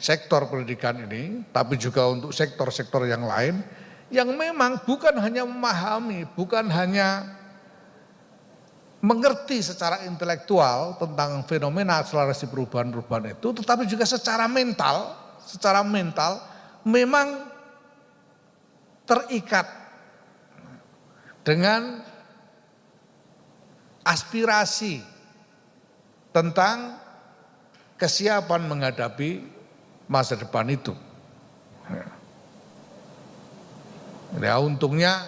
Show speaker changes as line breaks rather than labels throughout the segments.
sektor pendidikan ini, tapi juga untuk sektor-sektor yang lain, yang memang bukan hanya memahami, bukan hanya mengerti secara intelektual tentang fenomena akselerasi perubahan-perubahan itu, tetapi juga secara mental memang terikat dengan aspirasi tentang kesiapan menghadapi masa depan itu. Ya, untungnya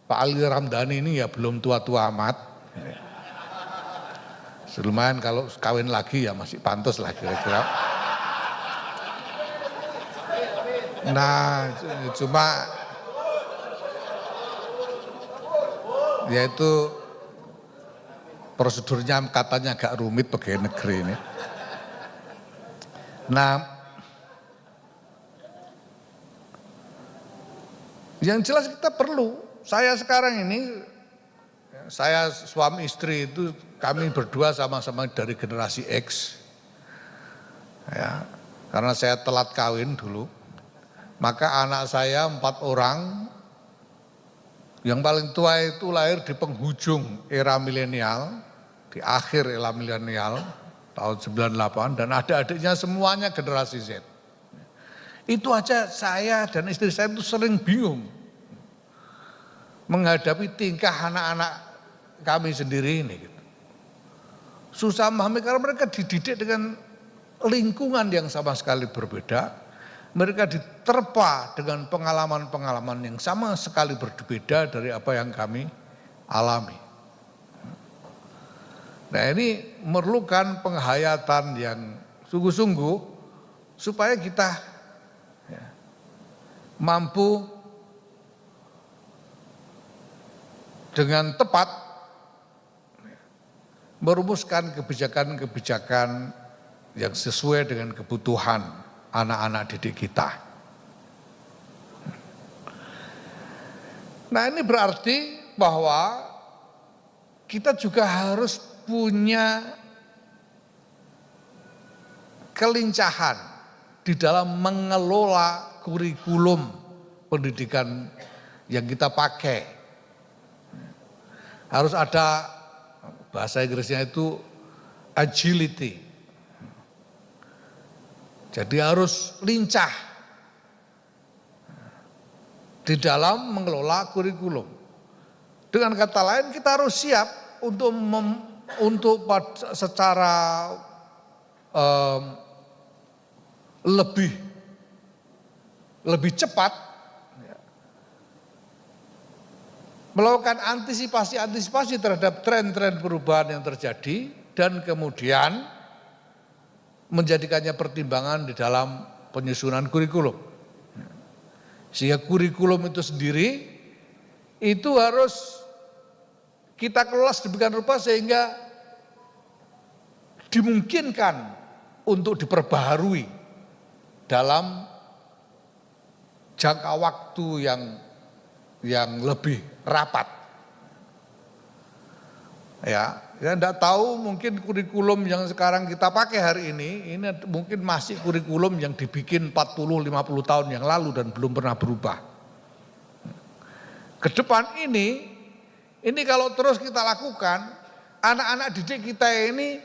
Pak Ali Ramdhani ini ya belum tua-tua amat. Lumayan kalau kawin lagi ya masih pantas lah kira-kira. Nah, cuma yaitu prosedurnya katanya agak rumit pegawai negeri ini. Nah, yang jelas kita perlu, saya sekarang ini, saya suami istri itu kami berdua sama-sama dari generasi X. Ya, karena saya telat kawin dulu, maka anak saya 4 orang, yang paling tua itu lahir di penghujung era milenial, di akhir era milenial, tahun 98, dan adik-adiknya semuanya generasi Z. Itu aja saya dan istri saya itu sering bingung menghadapi tingkah anak-anak kami sendiri ini. Susah memahami karena mereka dididik dengan lingkungan yang sama sekali berbeda. Mereka diterpa dengan pengalaman-pengalaman yang sama sekali berbeda dari apa yang kami alami. Nah, ini memerlukan penghayatan yang sungguh-sungguh supaya kita mampu dengan tepat merumuskan kebijakan-kebijakan yang sesuai dengan kebutuhan anak-anak didik kita. Nah, ini berarti bahwa kita juga harus punya kelincahan di dalam mengelola kurikulum pendidikan yang kita pakai. Harus ada, bahasa Inggrisnya itu agility. Jadi harus lincah di dalam mengelola kurikulum. Dengan kata lain kita harus siap untuk secara lebih cepat melakukan antisipasi terhadap tren-tren perubahan yang terjadi dan kemudian menjadikannya pertimbangan di dalam penyusunan kurikulum. Sehingga kurikulum itu sendiri itu harus kita kelola sedemikian rupa sehingga dimungkinkan untuk diperbaharui dalam jangka waktu yang lebih rapat. Ya, enggak tahu mungkin kurikulum yang sekarang kita pakai hari ini mungkin masih kurikulum yang dibikin 40-50 tahun yang lalu dan belum pernah berubah. Ke depan ini kalau terus kita lakukan, anak-anak didik kita ini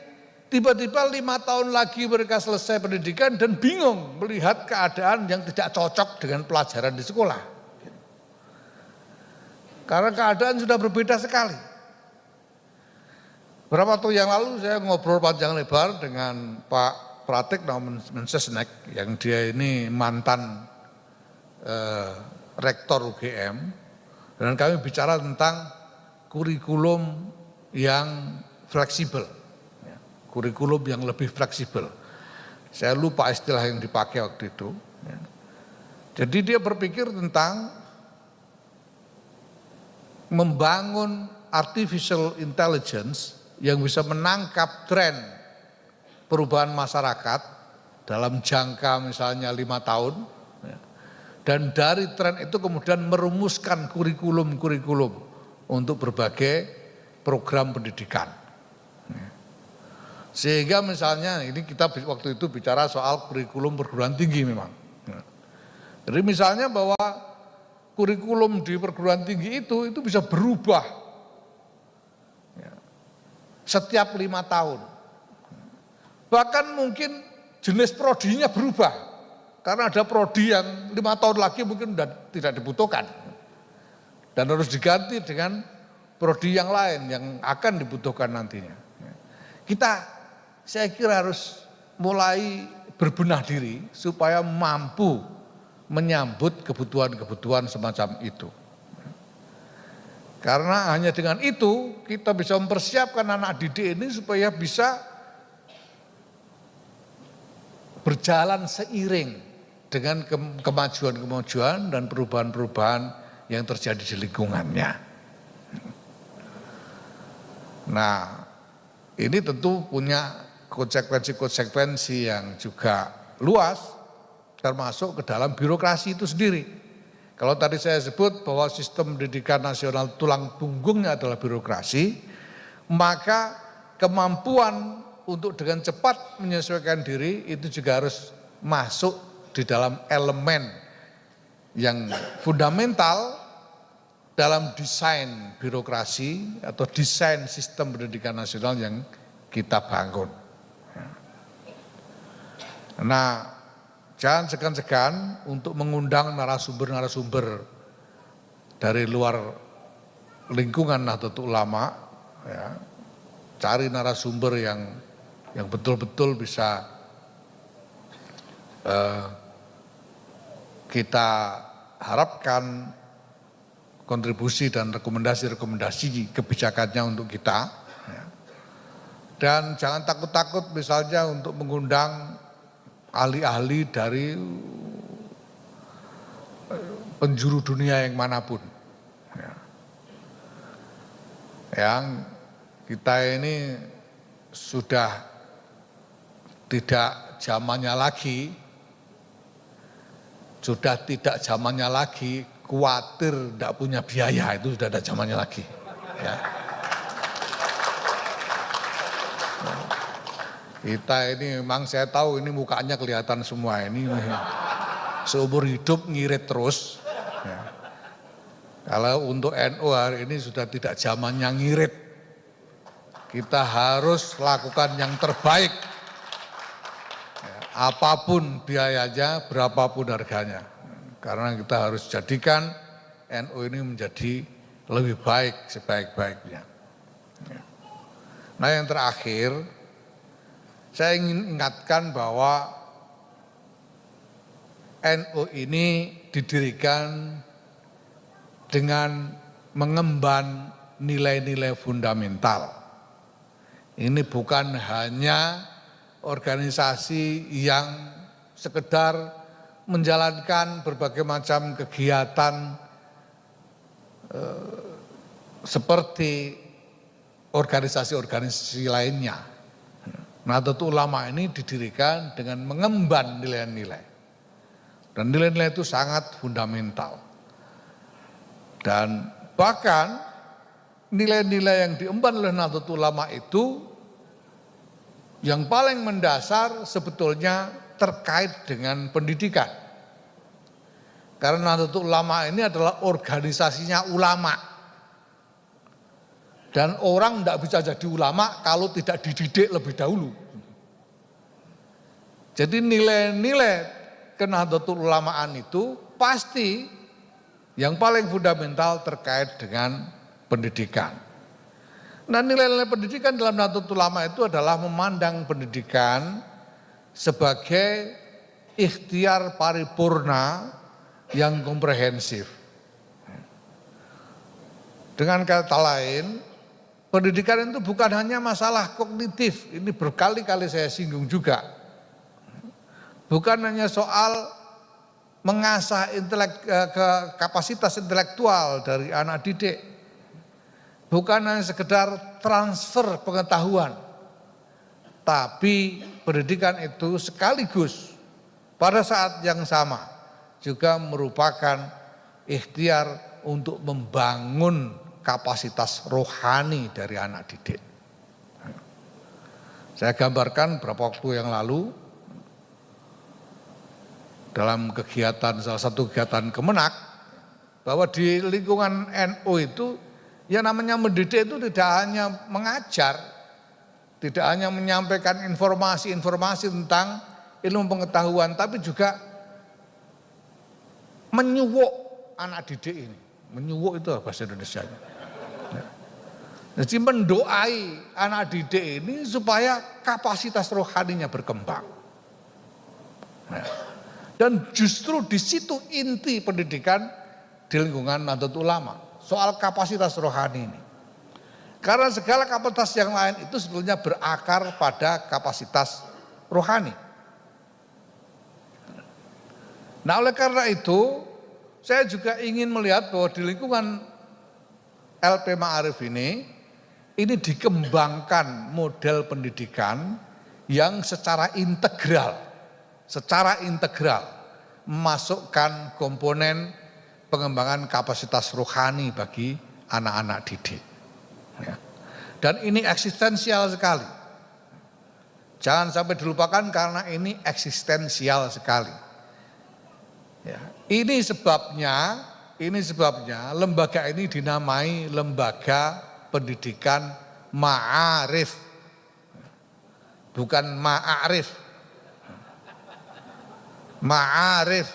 tiba-tiba 5 tahun lagi mereka selesai pendidikan dan bingung melihat keadaan yang tidak cocok dengan pelajaran di sekolah. Karena keadaan sudah berbeda sekali. Beberapa waktu yang lalu saya ngobrol panjang lebar dengan Pak Pratikno Mensesnek yang dia ini mantan rektor UGM, dan kami bicara tentang kurikulum yang fleksibel, kurikulum yang lebih fleksibel. Saya lupa istilah yang dipakai waktu itu. Jadi dia berpikir tentang membangun artificial intelligence yang bisa menangkap tren perubahan masyarakat dalam jangka misalnya 5 tahun, dan dari tren itu kemudian merumuskan kurikulum-kurikulum untuk berbagai program pendidikan. Sehingga misalnya ini kita waktu itu bicara soal kurikulum perguruan tinggi memang. Jadi misalnya bahwa kurikulum di perguruan tinggi itu bisa berubah setiap 5 tahun. Bahkan mungkin jenis prodinya berubah. Karena ada prodi yang 5 tahun lagi mungkin sudah tidak dibutuhkan. Dan harus diganti dengan prodi yang lain yang akan dibutuhkan nantinya. Saya kira harus mulai berbenah diri supaya mampu menyambut kebutuhan-kebutuhan semacam itu. Karena hanya dengan itu kita bisa mempersiapkan anak didik ini supaya bisa berjalan seiring dengan kemajuan-kemajuan dan perubahan-perubahan yang terjadi di lingkungannya. Nah, ini tentu punya konsekuensi-konsekuensi yang juga luas, termasuk ke dalam birokrasi itu sendiri. Kalau tadi saya sebut bahwa sistem pendidikan nasional tulang punggungnya adalah birokrasi, maka kemampuan untuk dengan cepat menyesuaikan diri itu juga harus masuk di dalam elemen yang fundamental dalam desain birokrasi atau desain sistem pendidikan nasional yang kita bangun. Nah, jangan segan-segan untuk mengundang narasumber-narasumber dari luar lingkungan Nahdlatul Ulama, ya. Cari narasumber yang betul-betul bisa kita harapkan kontribusi dan rekomendasi-rekomendasi kebijakannya untuk kita. Ya. Dan jangan takut-takut misalnya untuk mengundang ahli-ahli dari penjuru dunia yang manapun. Ya. Yang kita ini sudah tidak zamannya lagi, khawatir tidak punya biaya, itu sudah ada zamannya lagi. Ya. Kita ini memang saya tahu ini mukanya kelihatan semua ini seumur hidup ngirit terus. Ya. Kalau untuk NU hari ini sudah tidak zamannya ngirit. Kita harus lakukan yang terbaik. Ya, apapun biayanya, berapapun harganya. Karena kita harus jadikan NU ini menjadi lebih baik sebaik-baiknya. Ya. Nah, yang terakhir, saya ingin ingatkan bahwa NU ini didirikan dengan mengemban nilai-nilai fundamental. Ini bukan hanya organisasi yang sekedar menjalankan berbagai macam kegiatan seperti organisasi-organisasi lainnya. Nahdlatul Ulama ini didirikan dengan mengemban nilai-nilai. Dan nilai-nilai itu sangat fundamental. Dan bahkan nilai-nilai yang diemban oleh Nahdlatul Ulama itu yang paling mendasar sebetulnya terkait dengan pendidikan. Karena Nahdlatul Ulama ini adalah organisasinya ulama. Dan orang tidak bisa jadi ulama kalau tidak dididik lebih dahulu. Jadi nilai-nilai Nahdlatul Ulamaan itu pasti yang paling fundamental terkait dengan pendidikan. Nah, nilai-nilai pendidikan dalam Nahdlatul Ulama itu adalah memandang pendidikan sebagai ikhtiar paripurna yang komprehensif. Dengan kata lain, pendidikan itu bukan hanya masalah kognitif, ini berkali-kali saya singgung juga. Bukan hanya soal mengasah kapasitas intelektual dari anak didik. Bukan hanya sekedar transfer pengetahuan. Tapi pendidikan itu sekaligus pada saat yang sama juga merupakan ikhtiar untuk membangun kapasitas rohani dari anak didik. Saya gambarkan beberapa waktu yang lalu dalam kegiatan, salah satu kegiatan Kemenak, bahwa di lingkungan NU itu yang namanya mendidik itu tidak hanya mengajar, tidak hanya menyampaikan informasi-informasi tentang ilmu pengetahuan, tapi juga menyuwuk anak didik ini. Menyuwuk itu bahasa Indonesianya. Jadi mendoai anak didik ini supaya kapasitas rohaninya berkembang. Dan justru di situ inti pendidikan di lingkungan Nahdlatul Ulama, soal kapasitas rohani ini. Karena segala kapasitas yang lain itu sebetulnya berakar pada kapasitas rohani. Nah, oleh karena itu saya juga ingin melihat bahwa di lingkungan LP Ma'arif ini dikembangkan model pendidikan yang secara integral memasukkan komponen pengembangan kapasitas rohani bagi anak-anak didik. Ya. Dan ini eksistensial sekali. Jangan sampai dilupakan karena ini eksistensial sekali. Ya. Ini sebabnya lembaga ini dinamai lembaga pendidikan ma'arif, bukan ma'arif. Ma'arif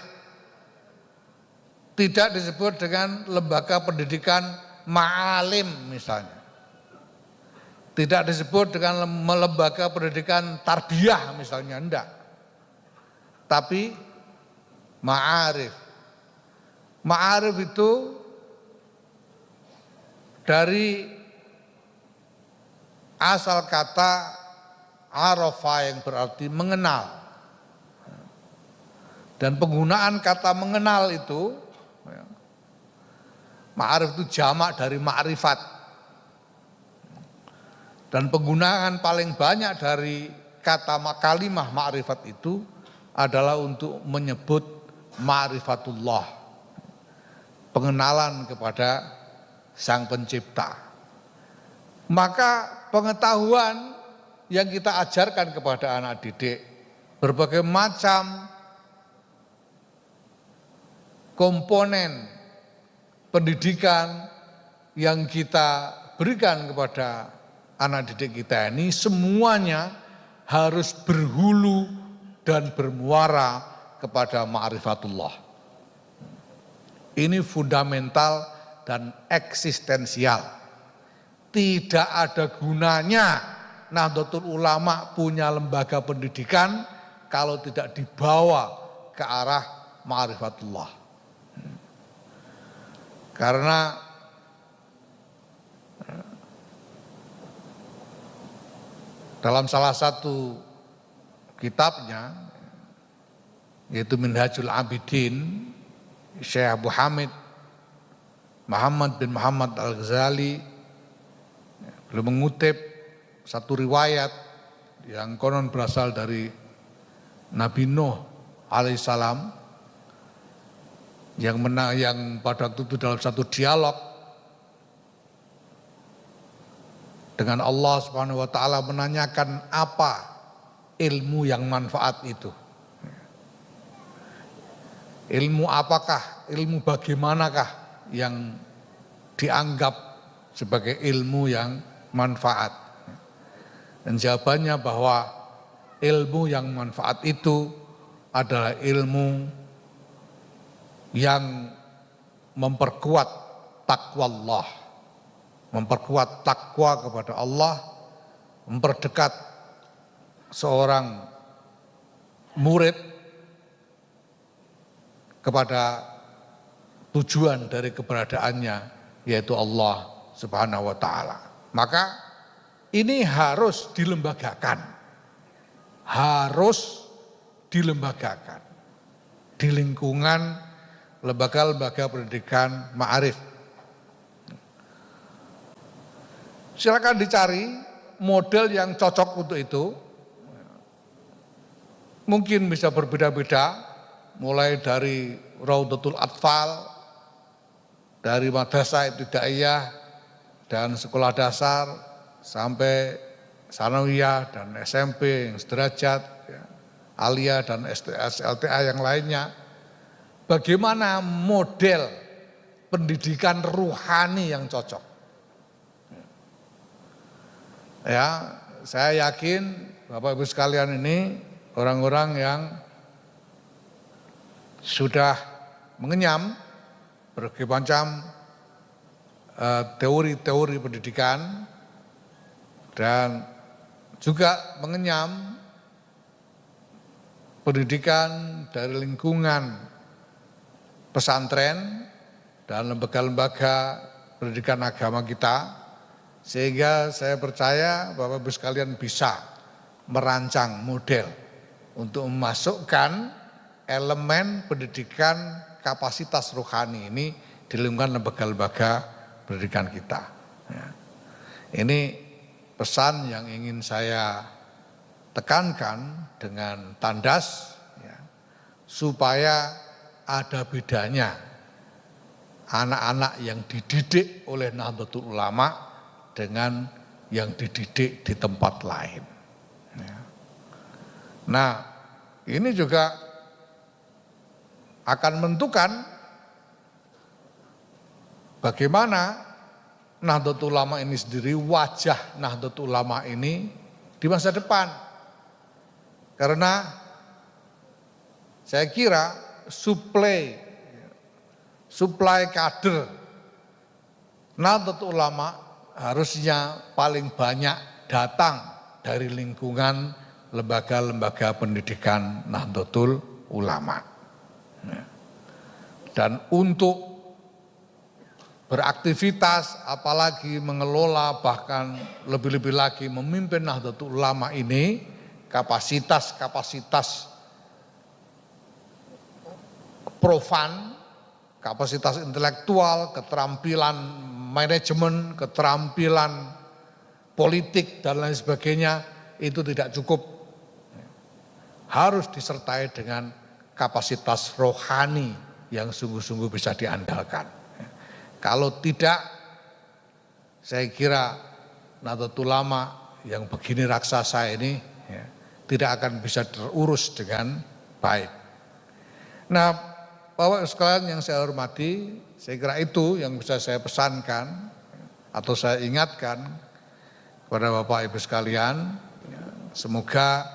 tidak disebut dengan lembaga pendidikan ma'alim misalnya. Tidak disebut dengan lembaga pendidikan tarbiyah misalnya, enggak. Tapi ma'arif. Ma'arif itu dari asal kata arafa yang berarti mengenal. Dan penggunaan kata mengenal itu, ma'arif itu jamak dari ma'rifat. Dan penggunaan paling banyak dari kata kalimah ma'rifat itu adalah untuk menyebut ma'rifatullah, pengenalan kepada Sang Pencipta. Maka pengetahuan yang kita ajarkan kepada anak didik, berbagai macam komponen pendidikan yang kita berikan kepada anak didik kita ini semuanya harus berhulu dan bermuara kepada ma'rifatullah. Ini fundamental dan eksistensial. Tidak ada gunanya Nahdlatul Ulama punya lembaga pendidikan kalau tidak dibawa ke arah ma'rifatullah. Karena dalam salah satu kitabnya, yaitu Minhajul Abidin, Syekh Abu Hamid Muhammad bin Muhammad Al-Ghazali, beliau mengutip satu riwayat yang konon berasal dari Nabi Nuh alaihissalam, yang pada waktu itu dalam satu dialog dengan Allah Subhanahu wa taala menanyakan apa ilmu yang manfaat itu. Ilmu apakah, ilmu bagaimanakah yang dianggap sebagai ilmu yang manfaat? Dan jawabannya bahwa ilmu yang manfaat itu adalah ilmu yang memperkuat takwa Allah, memperkuat takwa kepada Allah, memperdekat seorang murid kepada tujuan dari keberadaannya, yaitu Allah Subhanahu wa taala. Maka ini harus dilembagakan. Harus dilembagakan di lingkungan lembaga-lembaga pendidikan ma'arif. Silakan dicari model yang cocok untuk itu. Mungkin bisa berbeda-beda, mulai dari Raudhatul Atfal, dari madrasah ibtidaiyah dan sekolah dasar, sampai Sanawiyah dan SMP yang sederajat, ya, Alia dan SLTA yang lainnya, bagaimana model pendidikan ruhani yang cocok. Ya, saya yakin Bapak Ibu sekalian ini orang-orang yang sudah mengenyam berbagai macam teori-teori pendidikan dan juga mengenyam pendidikan dari lingkungan pesantren dan lembaga-lembaga pendidikan agama kita, sehingga saya percaya Bapak Ibu sekalian bisa merancang model untuk memasukkan elemen pendidikan kapasitas rohani ini di lingkungan lembaga-lembaga pendidikan kita. Ya. Ini pesan yang ingin saya tekankan dengan tandas, ya, supaya ada bedanya anak-anak yang dididik oleh Nahdlatul Ulama dengan yang dididik di tempat lain. Ya. Nah, ini juga akan menentukan bagaimana Nahdlatul Ulama ini sendiri, wajah Nahdlatul Ulama ini di masa depan. Karena saya kira suplai kader Nahdlatul Ulama harusnya paling banyak datang dari lingkungan lembaga-lembaga pendidikan Nahdlatul Ulama. Dan untuk beraktivitas, apalagi mengelola, bahkan lebih-lebih lagi memimpin Nahdlatul Ulama ini, kapasitas profan, kapasitas intelektual, keterampilan manajemen, keterampilan politik dan lain sebagainya itu tidak cukup. Harus disertai dengan kapasitas rohani yang sungguh-sungguh bisa diandalkan. Kalau tidak, saya kira Nahdlatul Ulama yang begini raksasa ini tidak akan bisa terurus dengan baik. Nah, Bapak sekalian yang saya hormati, saya kira itu yang bisa saya pesankan atau saya ingatkan kepada Bapak Ibu sekalian. Semoga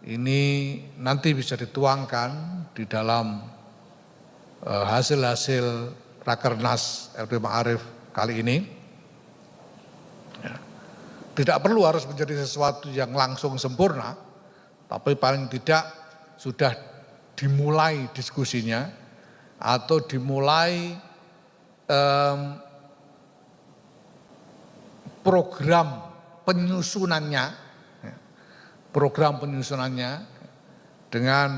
ini nanti bisa dituangkan di dalam hasil-hasil Rakernas LP Ma'arif kali ini. Tidak perlu harus menjadi sesuatu yang langsung sempurna, tapi paling tidak sudah dimulai diskusinya atau dimulai program penyusunannya dengan